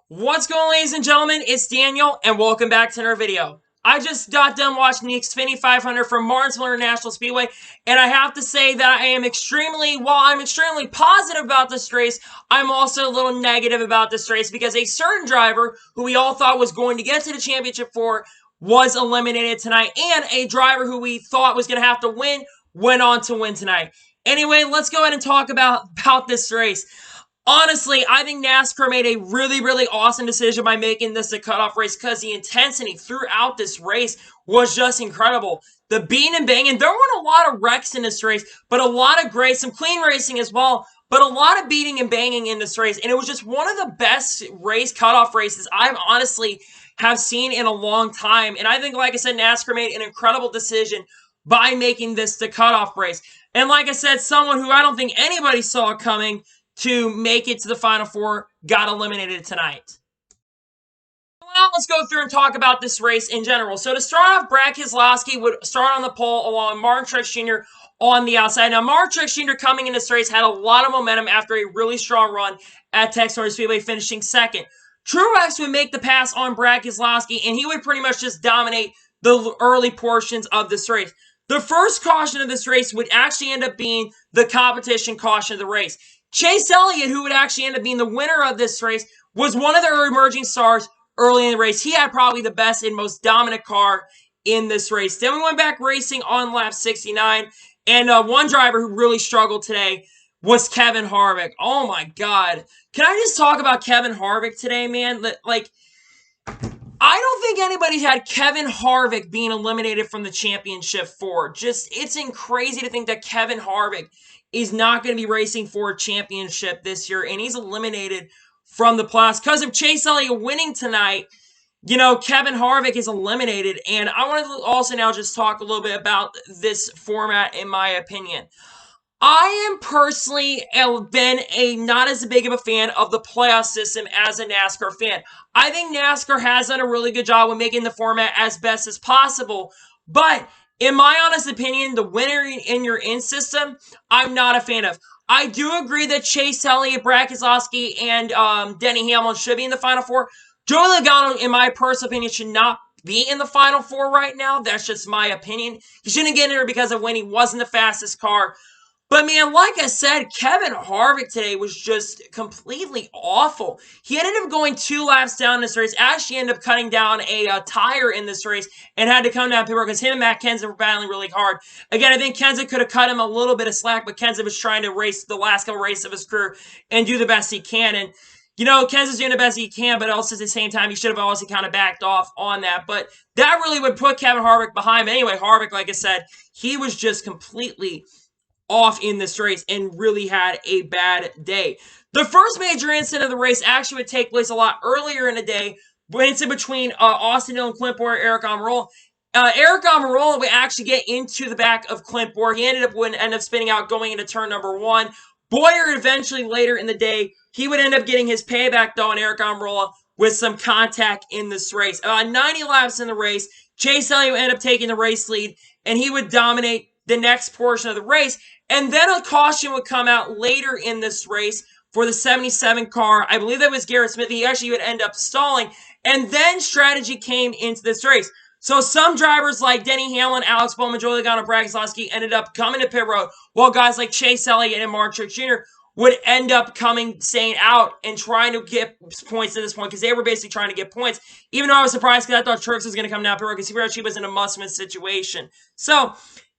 What's going on, ladies and gentlemen? It's Daniel, and welcome back to another video. I just got done watching the Xfinity 500 from Martinsville International Speedway, and I have to say that while I'm extremely positive about this race, I'm also a little negative about this race because a certain driver who we all thought was going to get to the championship was eliminated tonight, and a driver who we thought was going to have to win went on to win tonight. Anyway, let's go ahead and talk about this race. Honestly, I think NASCAR made a really awesome decision by making this a cutoff race because the intensity throughout this race was just incredible. The beating and banging, there weren't a lot of wrecks in this race, but a lot of great, some clean racing as well, but a lot of beating and banging in this race. And it was just one of the best cutoff races I've honestly have seen in a long time. And I think, like I said, NASCAR made an incredible decision by making this the cutoff race. And like I said, someone who I don't think anybody saw coming to make it to the Final Four got eliminated tonight. Well, let's go through and talk about this race in general. So to start off, Brad Keselowski would start on the pole along with Martin Truex Jr. on the outside. Now, Martin Truex Jr. coming in this race had a lot of momentum after a really strong run at Texas Motor Speedway, finishing second. Truex would make the pass on Brad Keselowski, and he would pretty much just dominate the early portions of this race. The first caution of this race would actually end up being the competition caution of the race. Chase Elliott, who would actually end up being the winner of this race, was one of their emerging stars early in the race. He had probably the best and most dominant car in this race. Then we went back racing on lap 69, and one driver who really struggled today was Kevin Harvick. Oh my God. Can I just talk about Kevin Harvick today, man? Like, I don't think anybody had Kevin Harvick being eliminated from the championship for. It's crazy to think that Kevin Harvick is not going to be racing for a championship this year, and he's eliminated from the playoffs. Because of Chase Elliott winning tonight, Kevin Harvick is eliminated, and I want to also now just talk a little bit about this format, in my opinion. I am personally been not as big of a fan of the playoff system as a NASCAR fan. I think NASCAR has done a really good job with making the format as best as possible, but in my honest opinion, the winner in your in system, I'm not a fan of. I do agree that Chase Elliott, Brad Keselowski, and Denny Hamlin should be in the Final Four. Joey Logano, in my personal opinion, should not be in the Final Four right now. That's just my opinion. He shouldn't get in there because of when he wasn't the fastest car. But man, like I said, Kevin Harvick today was just completely awful. He ended up going 2 laps down this race, actually ended up cutting down a tire in this race and had to come down pit road because him and Matt Kenseth were battling really hard. Again, I think Kenseth could have cut him a little bit of slack, but Kenseth was trying to race the last couple races of his career and do the best he can. And Kenseth's doing the best he can, but also at the same time, he should have also kind of backed off on that. But that really would put Kevin Harvick behind. But anyway, Harvick, like I said, he was just completely off in this race and really had a bad day. The first major incident of the race actually would take place a lot earlier in the day, when it's in between Austin Dillon, Clint Bowyer, Eric Almirola. Eric Almirola would actually get into the back of Clint Bowyer. He ended up spinning out going into turn number 1. Bowyer eventually later in the day, he would end up getting his payback though on Eric Almirola with some contact in this race. 90 laps in the race, Chase Elliott would end up taking the race lead, and he would dominate the next portion of the race. And then a caution would come out later in this race for the 77 car. I believe that was Garrett Smith. He actually would end up stalling. And then strategy came into this race. So some drivers like Denny Hamlin, Alex Bowman, Joey Logano, Brad Keselowski ended up coming to pit road, while guys like Chase Elliott and Martin Truex Jr. would end up staying out and trying to get points at this point because they were basically trying to get points. Even though I was surprised because I thought Truex was going to come down pit road because he actually was in a must-win situation. So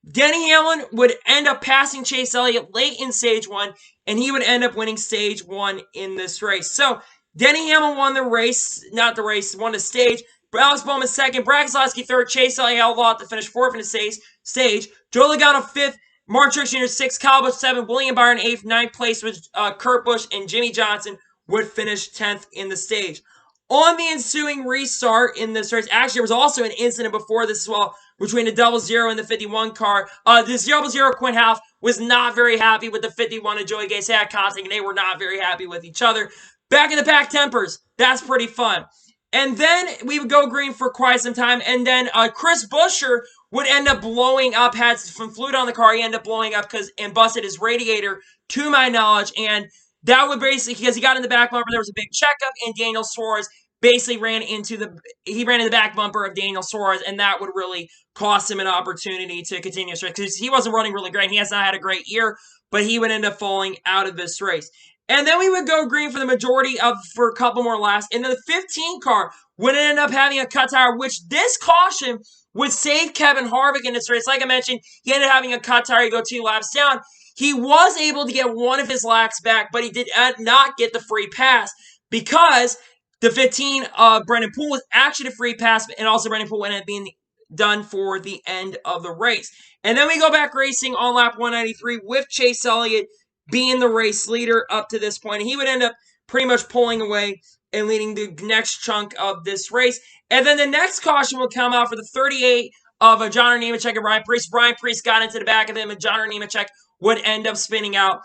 Denny Hamlin would end up passing Chase Elliott late in stage 1, and he would end up winning stage 1 in this race. So Denny Hamlin won won the stage. Alex Bowman second, Brad Keselowski third, Chase Elliott held off to finish 4th in the stage. Joey Logano 5th, Martin Truex Jr. 6th, Kyle Busch 7th, William Byron 8th, 9th place was Kurt Busch, and Jimmy Johnson would finish 10th in the stage. On the ensuing restart in this race, actually there was also an incident before this as well between the 00 and the 51 car. The 00 Quinn Half was not very happy with the 51 and Joey Gase had contact, and they were not very happy with each other. Back in the pack tempers. That's pretty fun. And then we would go green for quite some time, and then Chris Buescher would end up blowing up, had some fluid on the car. He ended up blowing up and busted his radiator, to my knowledge, and that would basically, because he got in the back bumper, there was a big checkup, and Daniel Suarez basically ran into the back bumper of Daniel Suarez, and that would really cost him an opportunity to continue his race, because he wasn't running really great. He has not had a great year, but he would end up falling out of this race. And then we would go green for the majority for a couple more laps. And then the 15 car would end up having a cut tire, which this caution would save Kevin Harvick in this race. Like I mentioned, he ended up having a cut tire. He go 2 laps down. He was able to get one of his laps back, but he did not get the free pass because the 15 Brendan Poole was actually the free pass, and also Brendan Poole ended up being done for the end of the race. And then we go back racing on lap 193 with Chase Elliott being the race leader up to this point. And he would end up pretty much pulling away and leading the next chunk of this race. And then the next caution will come out for the 38 of John Nemechek and Ryan Preece. Ryan Preece got into the back of him, and John Nemechek would end up spinning out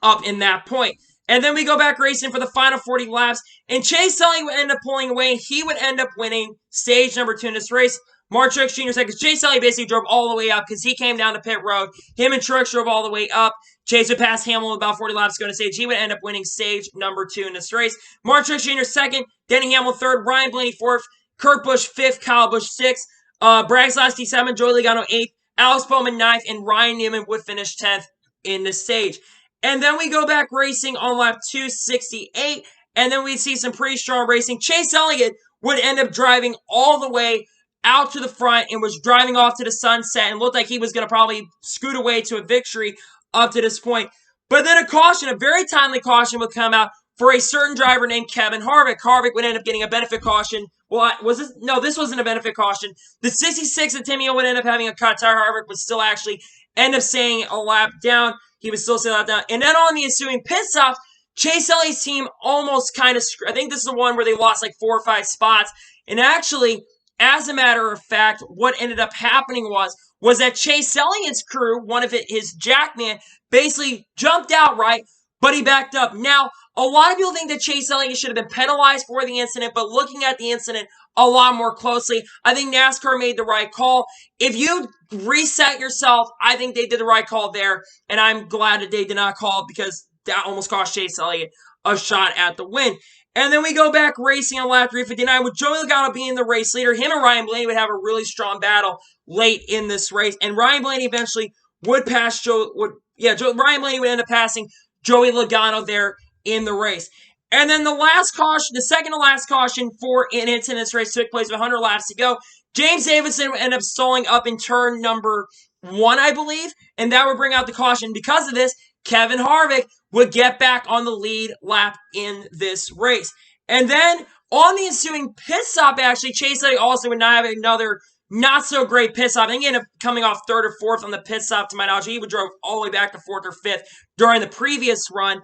up in that point. And then we go back racing for the final 40 laps, and Chase Elliott would end up pulling away. He would end up winning stage number 2 in this race. Mark Truex Jr. said, because Chase Elliott basically drove all the way up because he came down to pit road. Him and Truex drove all the way up. Chase would pass Hamlin about 40 laps going to stage. He would end up winning stage number 2 in this race. Mark Truex Jr. second, Denny Hamlin third, Ryan Blaney fourth, Kurt Busch fifth, Kyle Busch sixth, Brad Keselowski seventh, Joey Logano eighth, Alex Bowman ninth, and Ryan Newman would finish 10th in this stage. And then we go back racing on lap 268, and then we'd see some pretty strong racing. Chase Elliott would end up driving all the way out to the front and was driving off to the sunset and looked like he was going to probably scoot away to a victory up to this point. But then a caution, a very timely caution, would come out for a certain driver named Kevin Harvick. Harvick would end up getting a benefit caution. Well, this wasn't a benefit caution. The 66 of Timmy would end up having a cut tire. Harvick would still actually end up staying a lap down. He would still stay a lap down. And then on the ensuing pit stops, Chase Elliott's team almost kind of, I think this is the one where they lost like 4 or 5 spots. And actually, as a matter of fact, what ended up happening was that Chase Elliott's crew, one of his jackman, basically jumped out, right? But he backed up. Now, a lot of people think that Chase Elliott should have been penalized for the incident, but looking at the incident a lot more closely, I think NASCAR made the right call. If you reset yourself, I think they did the right call there, and I'm glad that they did not call it because that almost cost Chase Elliott a shot at the win. And then we go back racing on lap 359 with Joey Logano being the race leader. Him and Ryan Blaney would have a really strong battle late in this race. And Ryan Blaney eventually would pass Ryan Blaney would end up passing Joey Logano there in the race. And then the last caution, the second to last caution for an incident in this race took place with 100 laps to go. James Davison would end up stalling up in turn number 1, I believe. And that would bring out the caution. Because of this, Kevin Harvick would get back on the lead lap in this race. And then on the ensuing pit stop, actually, Chase Elliott also would not have another not-so-great pit stop. I think he ended up coming off 3rd or 4th on the pit stop, to my knowledge. He would drove all the way back to 4th or 5th during the previous run.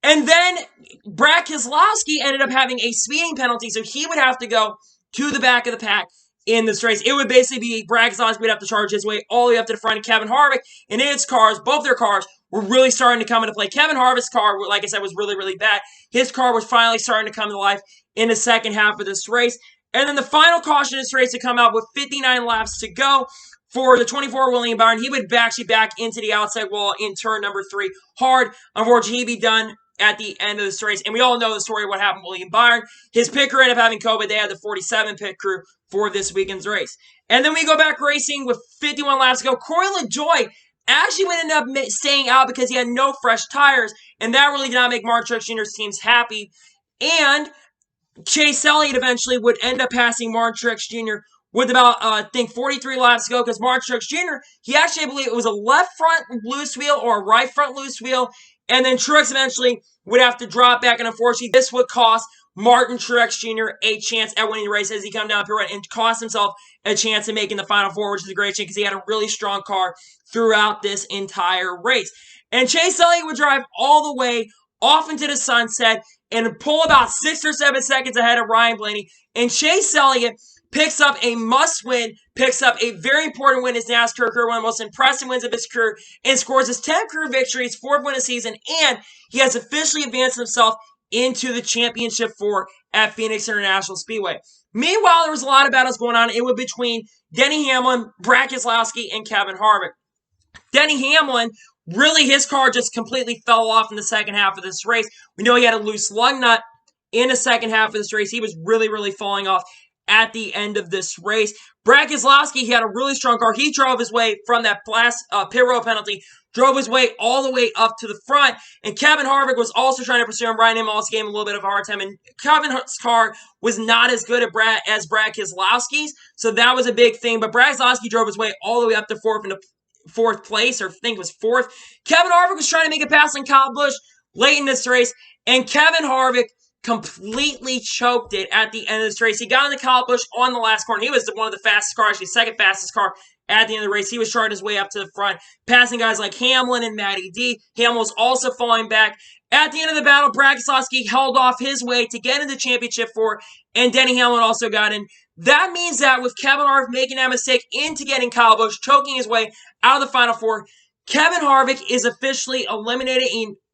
And then Brad Keselowski ended up having a speeding penalty, so he would have to go to the back of the pack in this race. It would basically be Brad Keselowski would have to charge his way all the way up to the front of Kevin Harvick, and in its cars, both their cars, were really starting to come into play. Kevin Harvick's car, like I said, was really, really bad. His car was finally starting to come to life in the second half of this race. And then the final caution in this race to come out with 59 laps to go for the 24 William Byron. He would actually back into the outside wall in turn number 3 hard. Unfortunately, he'd be done at the end of this race. And we all know the story of what happened with William Byron. His pit crew ended up having COVID. They had the 47 pit crew for this weekend's race. And then we go back racing with 51 laps to go. Corey LaJoie actually would end up staying out because he had no fresh tires, and that really did not make Mark Truex Jr.'s teams happy. And Chase Elliott eventually would end up passing Mark Truex Jr. with about, I think, 43 laps to go because Mark Truex Jr., he actually, I believe it was a left front loose wheel or a right front loose wheel, and then Truex eventually would have to drop back, and unfortunately, this would cost Martin Truex Jr. a chance at winning the race as he come down pit road and cost himself a chance of making the Final Four, which is a great chance because he had a really strong car throughout this entire race. And Chase Elliott would drive all the way off into the sunset and pull about 6 or 7 seconds ahead of Ryan Blaney. And Chase Elliott picks up a must-win, picks up a very important win in his NASCAR career, one of the most impressive wins of his career, and scores his 10th career victory, his 4th win of the season, and he has officially advanced himself into the championship 4 at Phoenix International Speedway. Meanwhile, there was a lot of battles going on. It was between Denny Hamlin, Brad Keselowski, and Kevin Harvick. Denny Hamlin Really, his car just completely fell off in the second half of this race. We know he had a loose lug nut in the second half of this race. He was really, really falling off at the end of this race. Brad Keselowski, he had a really strong car. He drove his way from that pit road penalty, drove his way all the way up to the front. And Kevin Harvick was also trying to pursue him. Ryan Imhoff's gave him a little bit of a hard time. And Kevin's car was not as good as Brad Keselowski's. So that was a big thing. But Brad Keselowski drove his way all the way up to fourth place, or I think it was fourth. Kevin Harvick was trying to make a pass on Kyle Busch late in this race. And Kevin Harvick completely choked it at the end of this race. He got into Kyle Busch on the last corner. He was one of the fastest cars, actually second fastest car at the end of the race. He was charging his way up to the front, passing guys like Hamlin and Matty D. Hamlin was also falling back. At the end of the battle, Brad Keselowski held off his way to get into championship 4, and Denny Hamlin also got in. That means that with Kevin Harvick making that mistake into getting Kyle Busch, choking his way out of the Final Four, Kevin Harvick is officially eliminated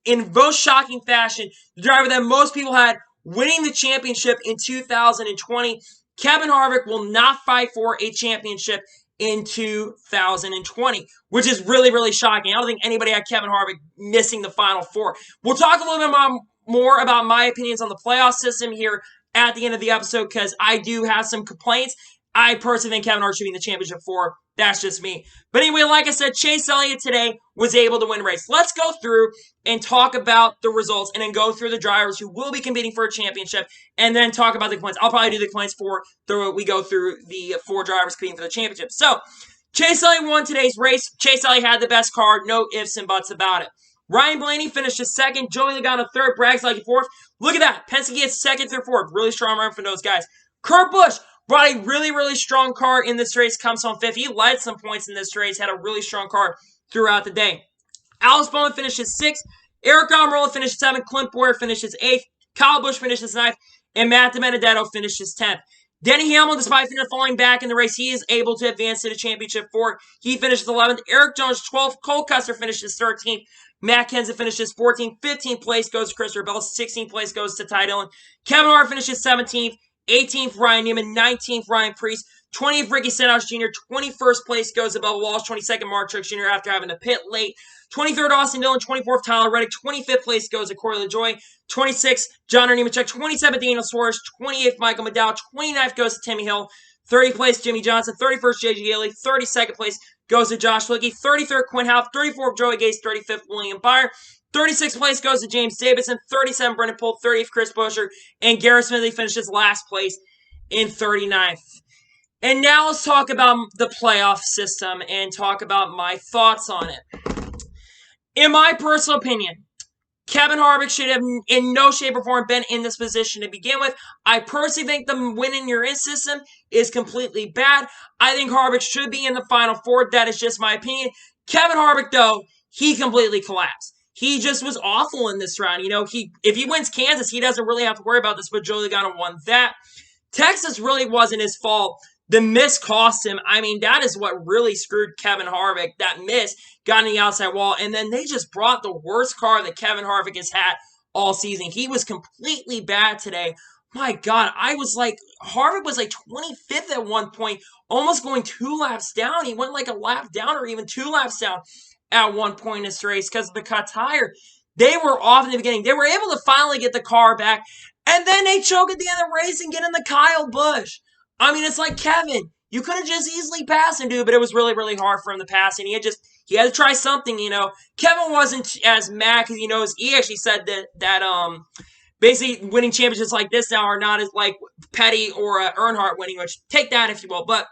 in most shocking fashion. The driver that most people had winning the championship in 2020. Kevin Harvick will not fight for a championship in 2020, which is really, really shocking. I don't think anybody had Kevin Harvick missing the Final Four. We'll talk a little bit more about my opinions on the playoff system here at the end of the episode, because I do have some complaints. I personally think Kevin Harvick should be in the championship 4. That's just me. But anyway, like I said, Chase Elliott today was able to win a race. Let's go through and talk about the results, and then go through the drivers who will be competing for a championship, and then talk about the complaints. I'll probably do the complaints we go through the 4 drivers competing for the championship. So, Chase Elliott won today's race. Chase Elliott had the best car, no ifs and buts about it. Ryan Blaney finished his second. Joey Logano third. Brad Keselowski fourth. Look at that. Penske gets second through fourth. Really strong run for those guys. Kurt Busch brought a really, really strong car in this race. Comes home fifth. He led some points in this race. Had a really strong car throughout the day. Alex Bowman finishes sixth. Eric Almirola finished seventh. Clint Bowyer finishes eighth. Kyle Busch finishes ninth. And Matt DiBenedetto finishes 10th. Denny Hamlin, despite falling back in the race, he is able to advance to the championship 4. He finishes 11th. Eric Jones 12th. Cole Custer finishes 13th. Matt Kenseth finishes 14th. 15th place goes to Christopher Bell. 16th place goes to Ty Dillon. Kevin Harvick finishes 17th. 18th, Ryan Newman. 19th, Ryan Preece. 20th, Ricky Stenhouse Jr. 21st place goes to Bubba Wallace. 22nd, Mark Truex Jr. after having to pit late. 23rd, Austin Dillon. 24th, Tyler Reddick. 25th place goes to Corey LaJoie. 26th, John Nemechek. 27th, Daniel Suarez. 28th, Michael McDowell. 29th goes to Timmy Hill. 30th place, Jimmy Johnson. 31st, J.G. Haley. 32nd place goes to Josh Wilkie. 33rd, Quinn Houff. 34th, Joey Gase. 35th, William Byron. 36th place goes to James Davison. 37th, Brendan Poole. 30th, Chris Buescher. And Garrett Smithley finishes last place in 39th. And now let's talk about the playoff system and talk about my thoughts on it. In my personal opinion, Kevin Harvick should have in no shape or form been in this position to begin with. I personally think the win in your in system is completely bad. I think Harvick should be in the Final Four. That is just my opinion. Kevin Harvick, though, he completely collapsed. He just was awful in this round. You know, if he wins Kansas, he doesn't really have to worry about this, but Joey Logano won that. Texas really wasn't his fault. The miss cost him. I mean, that is what really screwed Kevin Harvick. That miss got in the outside wall, and then they just brought the worst car that Kevin Harvick has had all season. He was completely bad today. My God, Harvick was like 25th at one point, almost going 2 laps down. He went like a lap down or even 2 laps down at one point in this race because of the cut tire. They were off in the beginning. They were able to finally get the car back, and then they choke at the end of the race and get in the Kyle Busch. I mean, it's like, Kevin, you could have just easily passed him, dude, but it was really, really hard for him to pass, and he had to try something, you know. Kevin wasn't as mad because, you know, he actually said that basically winning championships like this now are not as, like, Petty or Earnhardt winning, which take that if you will. But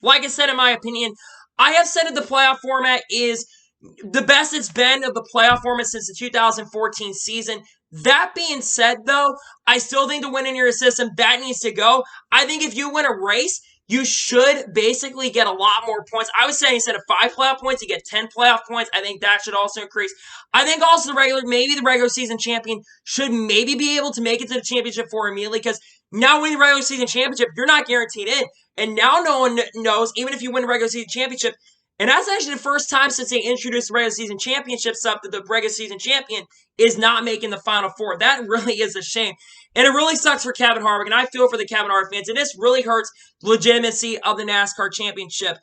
like I said, in my opinion, I have said that the playoff format is the best it's been of the playoff format since the 2014 season. That being said, though, I still think the win in your system, that needs to go. I think if you win a race, you should basically get a lot more points. I was saying instead of 5 playoff points, you get 10 playoff points. I think that should also increase. I think also maybe the regular season champion should maybe be able to make it to the championship 4 immediately, because now winning the regular season championship, you're not guaranteed in. And now no one knows, even if you win the regular season championship, and that's actually the first time since they introduced the regular season championship stuff that the regular season champion is not making the Final Four. That really is a shame. And it really sucks for Kevin Harvick, and I feel for the Kevin Harvick fans. And this really hurts the legitimacy of the NASCAR championship.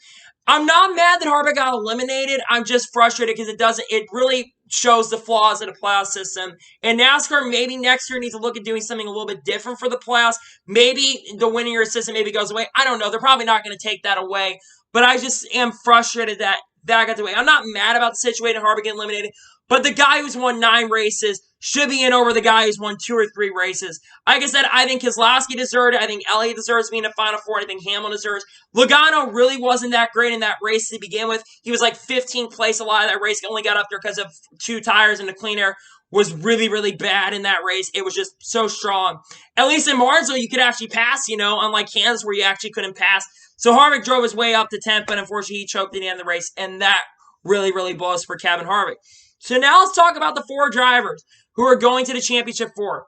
I'm not mad that Harvick got eliminated. I'm just frustrated because it really shows the flaws of the playoff system. And NASCAR maybe next year needs to look at doing something a little bit different for the playoffs. Maybe the linear system maybe goes away. I don't know. They're probably not going to take that away. But I just am frustrated that got away. I'm not mad about the situation Harvick getting eliminated. But the guy who's won 9 races should be in over the guy who's won 2 or 3 races. Like I said, I think Keselowski deserved it. I think Elliott deserves to be in the Final Four. I think Hamilton deserves. Logano really wasn't that great in that race to begin with. He was like 15th place a lot of that race. He only got up there because of 2 tires, and the clean air was really, really bad in that race. It was just so strong. At least in Martinsville, you could actually pass, unlike Kansas where you actually couldn't pass. So Harvick drove his way up to 10th, but unfortunately he choked at the end of the race, and that really, really blows for Kevin Harvick. So now let's talk about the 4 drivers who are going to the championship 4.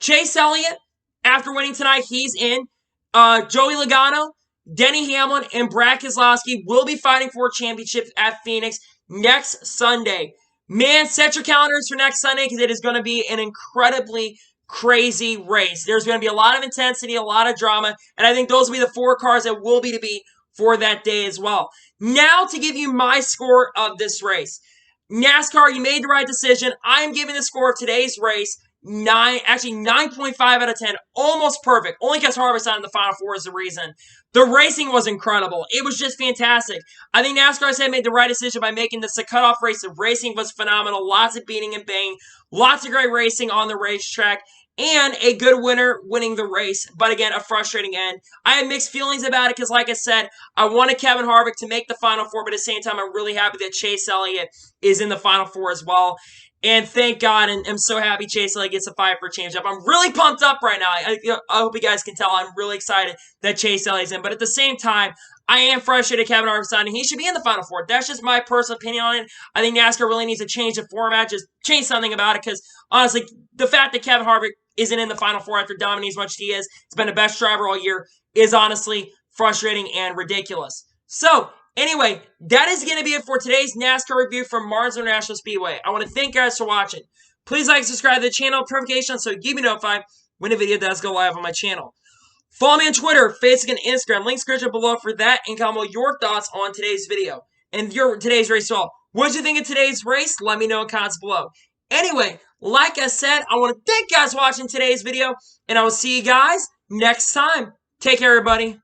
Chase Elliott, after winning tonight, he's in. Joey Logano, Denny Hamlin, and Brad Keselowski will be fighting for championships at Phoenix next Sunday. Man, set your calendars for next Sunday because it is going to be an incredibly crazy race. There's going to be a lot of intensity, a lot of drama, and I think those will be the 4 cars that will be to be for that day as well. Now to give you my score of this race. NASCAR, you made the right decision. I am giving the score of today's race 9.5 out of 10. Almost perfect. Only because Harvick's not in the Final Four is the reason. The racing was incredible. It was just fantastic. I think NASCAR said made the right decision by making this a cutoff race. The racing was phenomenal. Lots of beating and banging. Lots of great racing on the racetrack. And a good winner winning the race. But again, a frustrating end. I had mixed feelings about it because, like I said, I wanted Kevin Harvick to make the Final Four. But at the same time, I'm really happy that Chase Elliott is in the Final Four as well. And thank God, and I'm so happy Chase Elliott gets a fight for a championship. I'm really pumped up right now. I hope you guys can tell I'm really excited that Chase Elliott's in. But at the same time, I am frustrated Kevin Harvick's signing. He should be in the Final Four. That's just my personal opinion on it. I think NASCAR really needs to change the format, just change something about it. Because honestly, the fact that Kevin Harvick isn't in the Final Four after dominating as much as he is, he's been the best driver all year, is honestly frustrating and ridiculous. So, anyway, that is going to be it for today's NASCAR review from Martinsville National Speedway. I want to thank you guys for watching. Please like and subscribe to the channel, notifications so you be notified when a video does go live on my channel. Follow me on Twitter, Facebook, and Instagram. Links description below for that, and comment your thoughts on today's video and today's race as well. What did you think of today's race? Let me know in comments below. Anyway, like I said, I want to thank you guys for watching today's video, and I will see you guys next time. Take care, everybody.